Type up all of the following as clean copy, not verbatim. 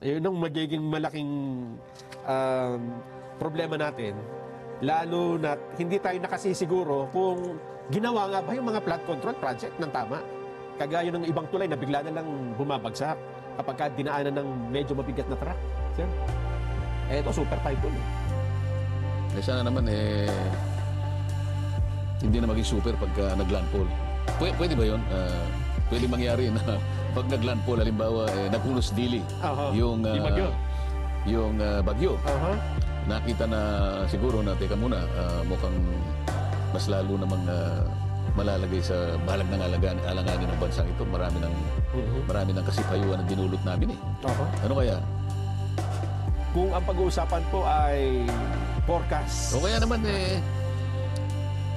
Yun ang magiging malaking problema natin. Lalo na hindi tayo nakasisiguro kung ginawa nga ba yung mga flood control project ng tama. Kagaya ng ibang tulay na bigla na lang bumabagsak kapag dinaanan ng medyo mabigat na truck. Sir, ito super typhoon. Sana naman hindi na maging super pagka naglandfall. Pwede ba yun? Pwede mangyari na pag naglandfall, halimbawa, nagpunos dili yung bagyo. Yung bagyo. Nakita na siguro na, teka muna, mukhang mas lalo namang malalagay sa balag ng alanganin ng bansang ito. Marami ng kasipayuan na dinulot namin eh. Ano kaya? Kung ang pag-uusapan po ay forecast. O kaya naman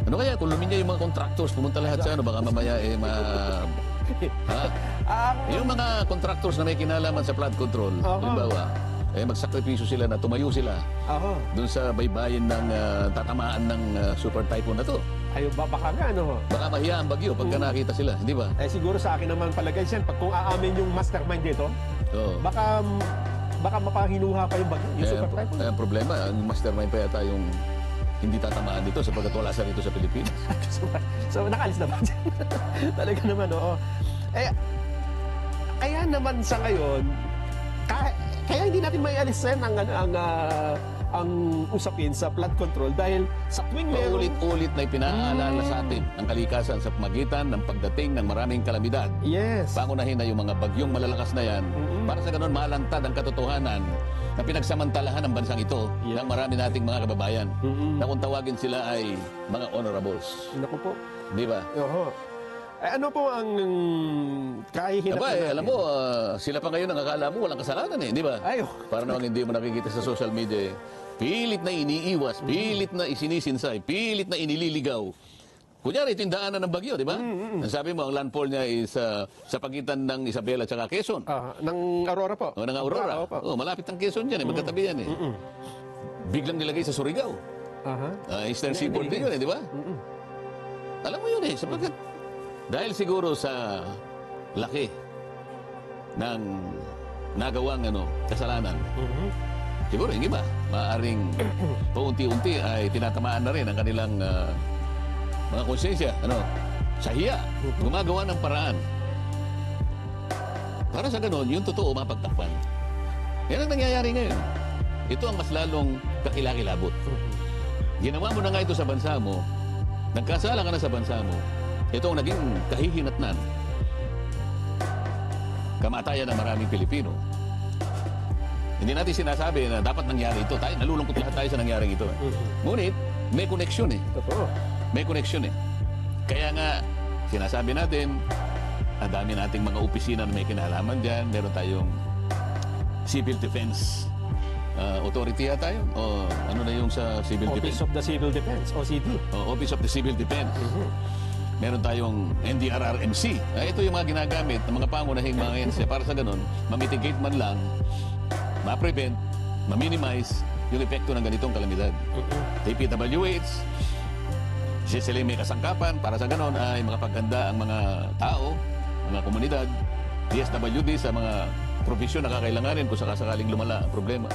ano kaya kung luminya yung mga contractors, pumunta lahat sa baka mamaya yung mga contractors na may kinalaman sa flood control, halimbawa, magsakripisyo sila na tumayo sila doon sa baybayin ng tatamaan ng super typhoon na to. Ay, baka nga, ano? Baka mahiya ang bagyo pagka nakita sila, hindi ba? Siguro sa akin naman palagay siya, pag kung aamin yung mastermind dito, baka mapahinuha pa yung bagyo, yung super typhoon. Ang problema, ang mastermind pa yata yung hindi tatamaan dito sapagkat wala sa rito sa Pilipinas. So, nakalis na ba dyan? Talaga naman, oo. Kaya naman sa ngayon, kaya hindi natin may alisin ang usapin sa flood control dahil sa tuwing meron... Ulit-ulit na ipinaalala sa atin ang kalikasan sa pamagitan ng pagdating ng maraming kalamidad. Yes. Pangunahin na yung mga bagyong malalakas na yan para sa ganun malantad ang katotohanan na pinagsamantalahan ng bansang ito ng marami nating mga kababayan na kung tawagin sila ay mga honorables. Naku po. Di ba? Ano po ang kahihinap natin? Alam mo, sila pa ngayon ang akala mo walang kasalanan eh, di ba? Para naman hindi mo nakikita sa social media pilit na iniiwas, pilit na isinisinsay, pilit na inililigaw. Kunyari, ito yung daanan ng bagyo, di ba? Sabi mo, ang landfall niya is sa pagitan ng Isabela at saka Quezon. Ng Aurora po. Ng Aurora. Malapit ang Quezon dyan, magkatabi yan eh. Biglang nilagay sa Surigao. Eastern Seaboard din yun eh, di ba? Alam mo yun eh, sapagkat dahil siguro sa laki ng nagawang kasalanan, siguro yung iba, maaaring paunti-unti ay tinatamaan na rin ang kanilang mga konsensya, sa hiya, gumagawa ng paraan. Para sa ganon, yung totoo mapagtakpan. Yan ang nangyayari ngayon. Ito ang mas lalong kakilakilabot. Ginawa mo na nga ito sa bansa mo, nagkasala ka na sa bansa mo, ito ang naging kahihinatnan, kamatayan ng maraming Pilipino. Hindi natin sinasabi na dapat nangyari ito. Nalulungkot lahat tayo sa nangyaring ito. Ngunit, may koneksyon eh. Totoo. May koneksyon eh. Kaya nga, sinasabi natin, ang dami nating mga opisina na may kinalaman dyan. Meron tayong Civil Defense Authority yata yun. O ano na yung sa Civil Defense? Office of the Civil Defense, OCD. Office of the Civil Defense. Meron tayong NDRRMC. Ito yung mga ginagamit ng mga pangunahing mga agency para sa ganun, mamitigate man lang, ma-prevent, ma-minimize yung epekto ng ganitong kalamidad. DPWH, sila may kasangkapan para sa ganon ay makapaghanda ang mga tao, mga komunidad, DSWD sa mga profesyon na kakailanganin kung sakasakaling lumala ang problema.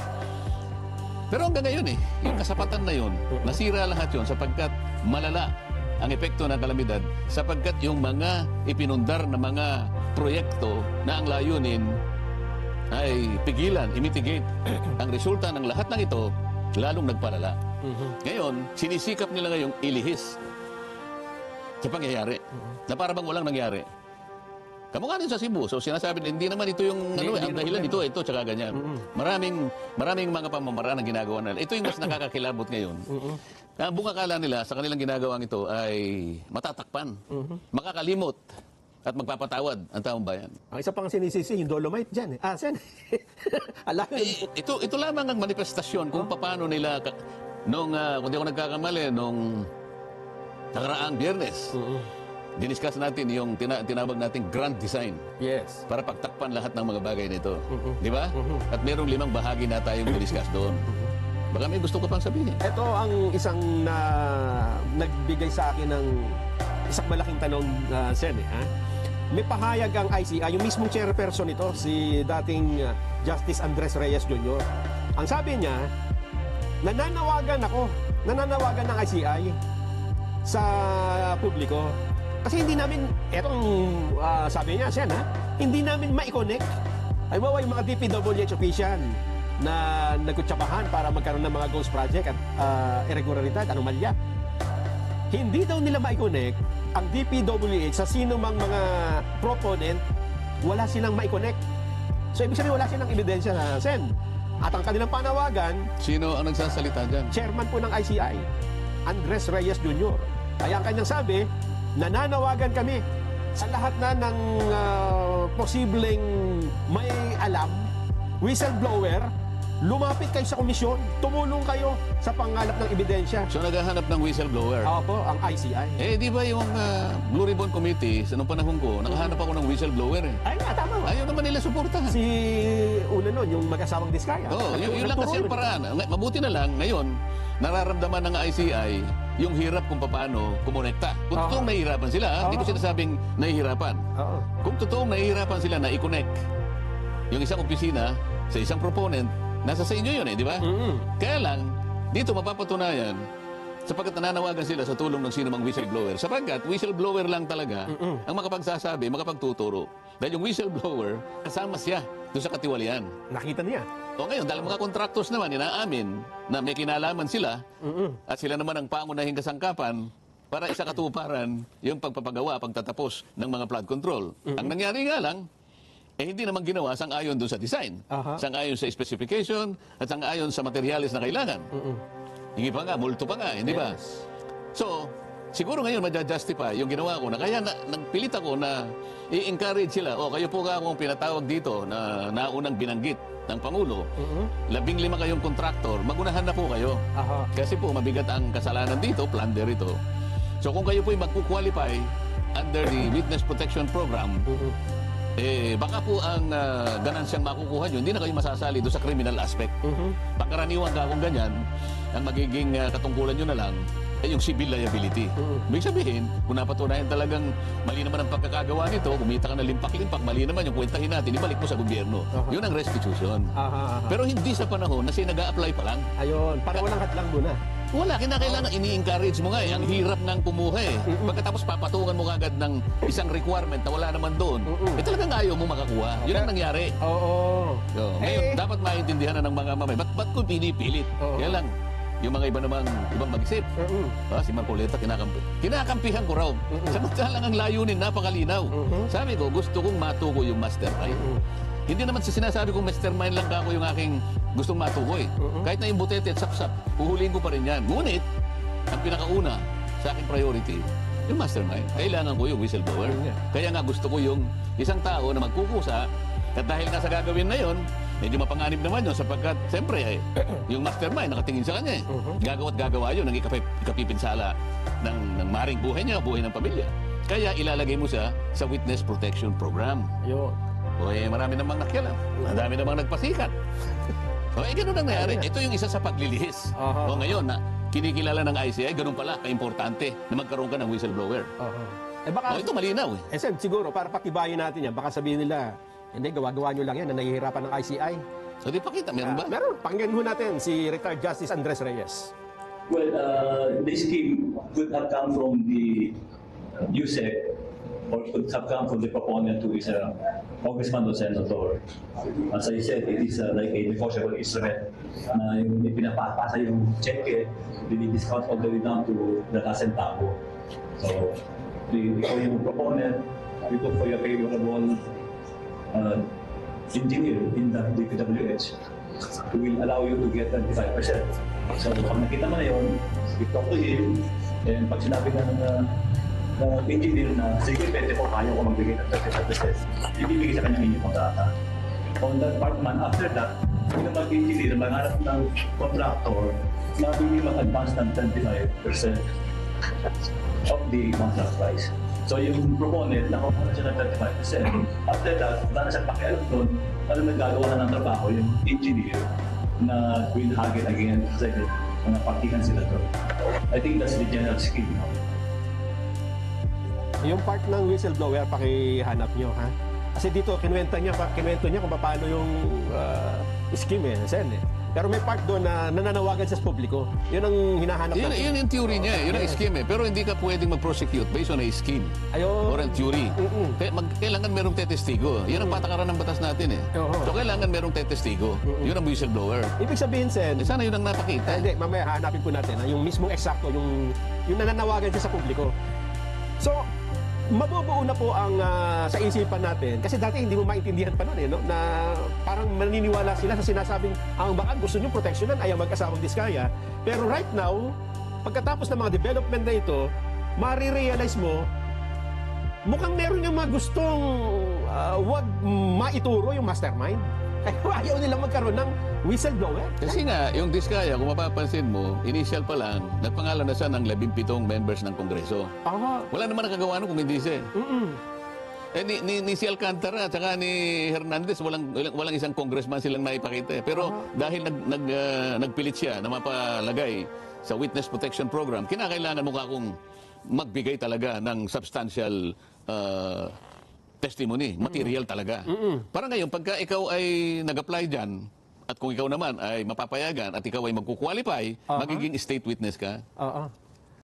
Pero hanggang ngayon yung kasapatan na yun, nasira lahat yun sapagkat malala ang epekto ng kalamidad sapagkat yung mga ipinundar na mga proyekto na ang layunin ay pigilan, imitigate ang resulta ng lahat ng ito, lalong nagpalala. Ngayon, sinisikap nila ngayong ilihis sa pangyayari na para bang walang nangyari. Kamukha din sa Cebu. So sinasabi, hindi naman ito yung ang dahilan ito, tsaka ganyan. Maraming mga pamamaraan ang ginagawa nila. Ito yung mas nakakakilabot ngayon. Ang buong akala nila sa kanilang ginagawang ito ay matatakpan, makakalimot, at magpapatawad ang taong bayan. Ang isa pang sinisisi, yung Dolomite dyan. Sen. Ito lamang ang manifestasyon kung paano nila, kung di ako nagkakamali, nung nakaraang Biyernes, diniscuss natin yung tinawag nating grand design. Yes. Para pagtakpan lahat ng mga bagay nito. Di ba? At merong 5 bahagi na tayong diniscuss doon. Baka may gusto ko pang sabihin. Ito ang isang nagbigay sa akin ng isang malaking tanong, Sen. May pahayag ang ICI, yung mismong chairperson nito, si dating Justice Andres Reyes Jr. Ang sabi niya, nananawagan ng ICI sa publiko. Kasi hindi namin, sabi niya, Sen, hindi namin ma-connect. Ay, yung mga DPWH official na nagkutsabahan para magkaroon ng mga ghost project at irregularidad, anomalya. Hindi daw nila ma-connect ang DPWH sa sino mang mga proponent, wala silang ma-connect. So, ibig sabihin, wala silang ebidensya na, Sen. At ang kanilang panawagan, Sino ang nagsasalita dyan? chairman po ng ICI, Andres Reyes Jr. Kaya ang kanyang sabi, nananawagan kami sa lahat na ng posibleng may alam, whistleblower, lumapit kayo sa komisyon, tumulong kayo sa pangalap ng ebidensya. So naghahanap ng whistleblower. Ako, ang ICI. Di ba yung Blue Ribbon Committee, sa nung panahon ko, nakahanap ako ng whistleblower eh. Ay nga, tama. Ayaw naman nila suportahan. Si una nun, yung mag-asawang Diskaya. Yun lang kasi yung paraan. Mabuti na lang, ngayon, nararamdaman ng ICI yung hirap kung paano kumonekta. Kung totoong nahihirapan sila, hindi ko sinasabing nahihirapan. Kung totoong nahihirapan sila na i-connect yung isang opisina sa isang proponent, nasa sa inyo yun di ba? Kaya lang, dito mapapatunayan sapagkat nananawagan sila sa tulong ng sino mang whistleblower. Sapagkat whistleblower lang talaga ang makapagsasabi, makapagtuturo. Dahil yung whistleblower, kasama siya doon sa katiwalian. Nakita niya. O ngayon, dahil mga contractors naman, inaamin na may kinalaman sila at sila naman ang pangunahing kasangkapan para isa katuparan yung pagpapagawa, pagtatapos ng mga flood control. Ang nangyari nga lang, hindi naman ginawa sang-ayon doon sa design, sang-ayon sa specification, at sang-ayon sa materialis na kailangan. Hingi pa nga, multo pa nga, hindi ba? So, siguro ngayon madja-justify yung ginawa ko na kaya nagpilit ako na i-encourage sila, kayo po nga akong pinatawag dito na naunang binanggit ng Pangulo, 15 kayong kontraktor, magunahan na po kayo. Kasi po, mabigat ang kasalanan dito, plunder ito. So, kung kayo po'y magkukwalify under the Witness Protection Program, baka po ang ganansyang makukuha nyo, hindi na kayo masasali doon sa criminal aspect. Pagkaraniwan ka kung ganyan, ang magiging katungkulan nyo na lang ay yung civil liability. Ibig sabihin, kung napatunayan talagang mali naman ang pagkakagawa nito, kumita ka na limpak-limpak, mali naman yung kwentahin natin, ibalik mo sa gobyerno. Yun ang restitution. Pero hindi sa panahon na siya nag-a-apply pa lang. Ayun, para walang hadlang muna. Wala, kinakailangan, ini-encourage mo nga Ang hirap ng kumuha Pagkatapos papatungan mo agad ng isang requirement na wala naman doon, talagang ayaw mo makakuha. Yun ang nangyari. Ngayon, dapat maintindihan na ng mga mamay, ba't ko pinipilit? Kaya lang, yung mga ibang mag-isip. Si Marcoleta, kinakampihan ko raw. Samantalang ang layunin, napakalinaw. Sabi ko, gusto kong matukoy yung mastermind. Hindi naman sinasabi kong mastermind lang ako yung aking gustong matukoy. Kahit na yung butete at sapsap, uhulihin ko pa rin yan. Ngunit, ang pinakauna sa aking priority, yung mastermind. Kailangan ko yung whistleblower. Kaya nga gusto ko yung isang tao na magkukusa at dahil nga sa gagawin na yon, medyo mapanganib naman yun sapagkat, siyempre, yung mastermind nakatingin sa kanya Gagawa't gagawa yun, ang ikapipinsala ng maring buhay niya, buhay ng pamilya. Kaya ilalagay mo siya sa Witness Protection Program. Marami namang nakialam. Marami namang nagpasikat. Ganun ang nangyari. Ito yung isa sa paglilihis. Ngayon, kinikilala ng ICI, ganun pala, kaimportante na magkaroon ka ng whistleblower. Baka, ito malinaw Sen, siguro, para patibayin natin yan, baka sabihin nila, hindi, gawa-gawa nyo lang yan na nahihirapan ng ICI. So, di pakita, meron ba? Meron. Pakinggan ho natin si retired Justice Andres Reyes. Well, this scheme could have come from the USEC or could have come from the proponent who is a congressman or senator. As I said, it is like a negotiable instrument na yung pinapasa yung cheque, dinidiscount all the way down to the last centavo. So, for yung proponent, you look for your favorable engineer in the DPWH who will allow you to get 25%. So, pag nakita mo na yun, you talk to him, and pag sinabi na engineer na, sige, pwede ko, kaya ko magbigay ng 35%. Ibibigay sa kanyang inyong kontrata. On that part man, after that, yung mag-engineer, maghanap ng contractor na bigay mag-advance ng 25% of the contract price. So yung proponent, nakuha na siya ng 35%. After that, wala na siya pakialam doon, ano nagagawa na ng trabaho yung engineer na will hug it again sa mga partihan sila doon. I think that's the general scheme. Yung part ng whistleblower, pakihanap nyo, ha? Kasi dito, kinuwento niya kung paano yung scheme Sen. Pero may part doon na nananawagan sa publiko. Yun ang hinahanap Yun yung theory niya. Yun ang scheme. Pero hindi ka pwedeng mag-prosecute based on a scheme. Ayun. Or a theory. Kailangan merong tetestigo. Yan ang patakaran ng batas natin eh. Oo. So kailangan merong tetestigo. Yun ang whistleblower. Ibig sabihin, Sen, Sana yun ang napakita. hindi, mamaya hanapin po natin yung mismong eksakto, yung nananawagan siya sa publiko. So, mabubuo na po ang sa isipan natin. Kasi dati hindi mo maintindihan pa noon, no? Na parang maniniwala sila sa sinasabing ang baka gusto nyo proteksyonan ay ang mag-asawang Diskaya. Pero right now, pagkatapos ng mga development na ito, marirealize mo, mukhang meron yung mga gustong wag maituro yung mastermind. Kaya ayaw nilang magkaroon ng whistleblower. Kasi nga, yung Diskaya, kung mapapansin mo, initial pa lang, nagpangalan na siya ng 17 members ng Kongreso. Aha. Wala naman nakagawa nun kung hindi siya. Eh, ni si Alcantara at saka ni Hernandez, walang isang congressman silang naipakita. Pero dahil nagpilit siya na mapalagay sa Witness Protection Program, kinakailangan mo akong magbigay talaga ng substantial testimony, material talaga. Para ngayon, pagka ikaw ay nag-apply dyan, at kung ikaw naman ay mapapayagan at ikaw ay magkukwalify, magiging state witness ka. Oo.